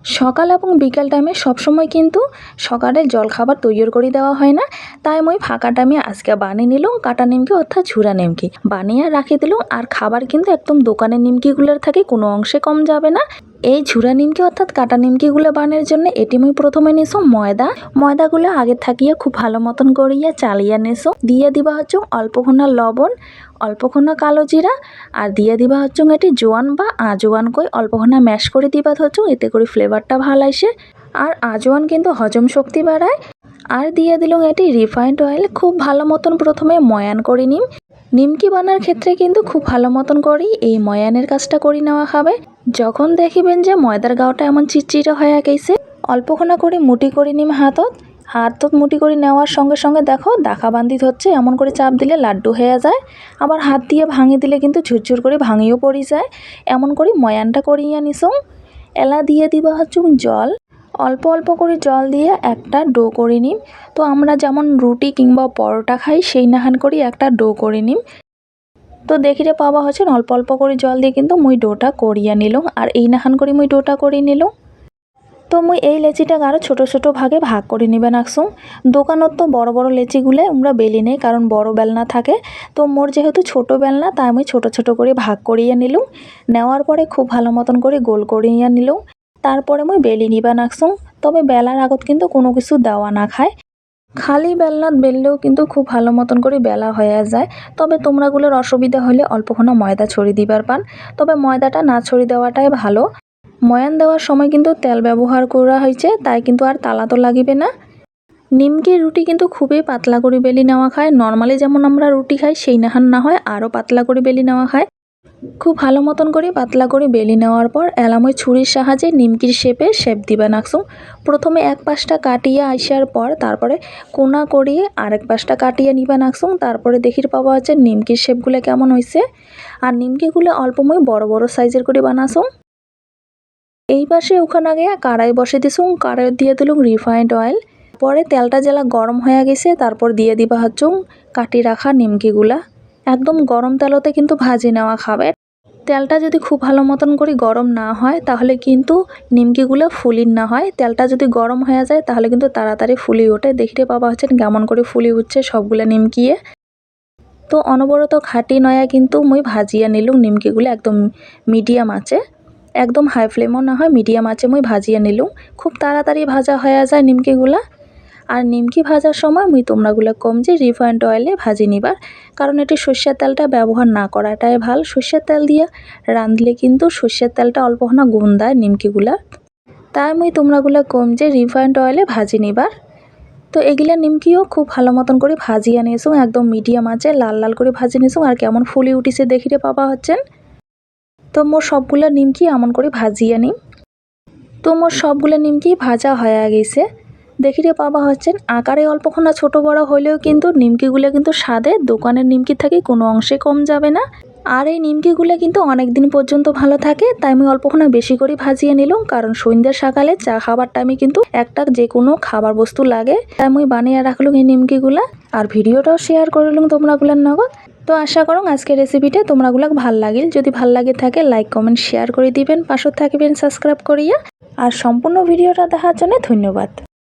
সকাল এবং বিকাল টাইমে সবসময় কিন্তু সকালের জলখাবার তৈরি করে দেওয়া হয় না, তাই মই ফাঁকা টাইমে আজকে বানিয়ে নিলাম কাটা নিমকি অর্থাৎ ঝুরা নিমকি বানিয়ে রাখি দিলাম। আর খাবার কিন্তু একদম দোকানের নিমকিগুলোর থাকে কোনো অংশে কম যাবে না। এই ঝুরা নিমকি অর্থাৎ কাটা নিমকিগুলো বানানোর জন্য এটি মই প্রথমে নিছো ময়দাগুলো আগে থাকিয়ে খুব ভালো মতন করিয়া চালিয়ে নিছো, দিয়ে দিবা হচ্ছে অল্পক্ষণ লবণ, অল্পক্ষণ কালো জিরা, আর দিয়ে দিবা হচ্ছে এটি জোয়ান বা আজওয়ান কই অল্পক্ষণ ম্যাশ করে দিবা হচ্ছে, এতে করে ফ্লেভারটা ভালো আসে। আর আজওয়ান কিন্তু হজম শক্তি বাড়ায়। আর দিয়ে দিলাম এটি রিফাইন্ড অয়েল। খুব ভালো মতন প্রথমে ময়ান করে নিম। নিমকি বানার ক্ষেত্রে কিন্তু খুব ভালো মতন করি এই ময়ানের কাজটা করে নেওয়া হবে। যখন দেখিবেন যে ময়দার গাওটা এমন চিটচিটে হয়ে গেছে, অল্পক্ষণ করে মুটি করে নিম হাতত মুটি করে নেওয়ার সঙ্গে সঙ্গে দেখো দাখা বান্ধি হচ্ছে, এমন করে চাপ দিলে লাড্ডু হয়ে যায়। আবার হাত দিয়ে ভাঙি দিলে কিন্তু ঝুরঝুর করে ভাঙিও পড়ে যায়। এমন করে ময়ানটা করিয়ে নিছো। এলা দিয়ে দিবা হচ্ছে জল, অল্প অল্প করে জল দিয়ে একটা ডো করে নিম। তো আমরা যেমন রুটি কিংবা পরোটা খাই সেই নাহান করি একটা ডো করে নিম। তো দেখিতে পাওয়া হচ্ছে অল্প অল্প করে জল দিয়ে কিন্তু মুই ডোটা করিয়া নিলাম। আর এই নাহান করে মুই ডোটা করে নিলাম। তো মুই এই লেচিটাকে আরও ছোটো ছোটো ভাগে ভাগ করে নিবে রাখছুম। দোকানত তো বড় বড় লেচিগুলো আমরা বেলি নেই, কারণ বড় বেলনা থাকে। তো মোর যেহেতু ছোট বেলনা তাই আমি ছোট ছোট করে ভাগ করিয়া নিলুম। নেওয়ার পরে খুব ভালো মতন করে গোল করিয়া নিলুম। তারপরে মুই বেলি নিবা রাখছুম। তবে বেলার আগত কিন্তু কোনো কিছু দেওয়া না খায়, খালি বেলনাত বেললেও কিন্তু খুব ভালো মতন করে বেলা হয়ে যায়। তবে তোমরাগুলোর অসুবিধা হলে অল্পক্ষণ ময়দা ছড়িয়ে দিবার পান, তবে ময়দাটা না ছড়িয়ে দেওয়াটাই ভালো। ময়ান দেওয়ার সময় কিন্তু তেল ব্যবহার করা হয়েছে, তাই কিন্তু আর তালা তো লাগিবে না। নিমকির রুটি কিন্তু খুবই পাতলা করে বেলি নেওয়া খায়। নর্মালি যেমন আমরা রুটি খাই সেই নাহান না হয়, আরও পাতলা করে বেলি নেওয়া খায়। খুব ভালো মতন করে পাতলা করে বেলি নেওয়ার পর এলাময় ছুরির সাহায্যে নিমকির শেপ দিবা নাকসুম। প্রথমে এক পাশটা কাটিয়ে আসার পর তারপরে কোনা করিয়ে আরেক পাশটা কাটিয়ে নিবা নাকসুম। তারপরে দেখির পাওয়া যাচ্ছে নিমকির শেপগুলো কেমন হয়েছে। আর নিমকিগুলো অল্পময় বড় বড় সাইজের করে বানাসুম। এই পাশে ওখানে আগে কড়াই বসে দিছুম, কড়াই দিয়ে দিলুম রিফাইন্ড অয়েল। পরে তেলটা জেলা গরম হয়ে গেছে তারপর দিয়ে দিবা হচ্ছে কাটি রাখা নিমকিগুলা। একদম গরম তেলতে কিন্তু ভাজি নেওয়া খাবে। তেলটা যদি খুব ভালো মতন করে গরম না হয় তাহলে কিন্তু নিমকিগুলো ফুলির না হয়। তেলটা যদি গরম হয়ে যায় তাহলে কিন্তু তাড়াতাড়ি ফুলি ওঠে। দেখতে পাওয়া হচ্ছে কেমন করে ফুলি উঠছে সবগুলো নিমকিয়ে। তো অনবরত খাটি নয়া কিন্তু মুই ভাজিয়া নিলুম নিমকিগুলো একদম মিডিয়াম আঁচে, একদম হাই ফ্লেমও না হয়, মিডিয়াম আঁচে মুই ভাজিয়া নিলুম। খুব তাড়াতাড়ি ভাজা হয়ে যায় নিমকিগুলা। আর নিমকি ভাজার সময় মুই তোমরাগুলো কম যে রিফাইন্ড অয়েলে ভাজি নিবার, কারণ এটি সর্ষের তেলটা ব্যবহার না করাটাই ভালো। সর্ষের তেল দিয়ে রাঁধলে কিন্তু সর্ষের তেলটা অল্প না গুণ দেয় নিমকিগুলা, তাই মুই তোমরাগুলো কম যে রিফাইন্ড অয়েলে ভাজি নিবার। তো এগুলা নিমকিও খুব ভালো মতন করে ভাজিয়া নিয়েছো, একদম মিডিয়াম আছে লাল লাল করে ভাজি নিয়েছো। আর কেমন ফুলি উঠিছে দেখিতে পাওয়া হচ্ছেন। তো মোর সবগুলো নিমকি এমন করে ভাজিয়া নিম। তো মোর সবগুলো নিমকি ভাজা হয়ে গেছে দেখিতে পাওয়া হচ্ছেন। আকারে অল্পক্ষণ ছোট বড় হলেও কিন্তু নিমকিগুলো কিন্তু স্বাদে দোকানের নিমকি থেকে কোনো অংশে কম যাবে না। আর এই নিমকিগুলো কিন্তু অনেক দিন পর্যন্ত ভালো থাকে, তাই আমি অল্পক্ষণ বেশি করে ভাজিয়ে নিলাম। কারণ সন্ধ্যা সকালে চা খাবার টাইমে কিন্তু একটা যে কোনো খাবার বস্তু লাগে, তাই আমি বানিয়ে রাখলাম এই নিমকিগুলা। আর ভিডিওটাও শেয়ার করলাম তোমরাগুলার নগদ। তো আশা করুন আজকের রেসিপিটা তোমরাগুলা ভাল লাগিল। যদি ভাল লাগে থাকে লাইক কমেন্ট শেয়ার করে দিবেন, পাশে থাকবেন সাবস্ক্রাইব করিয়া। আর সম্পূর্ণ ভিডিওটা দেখার জন্য ধন্যবাদ।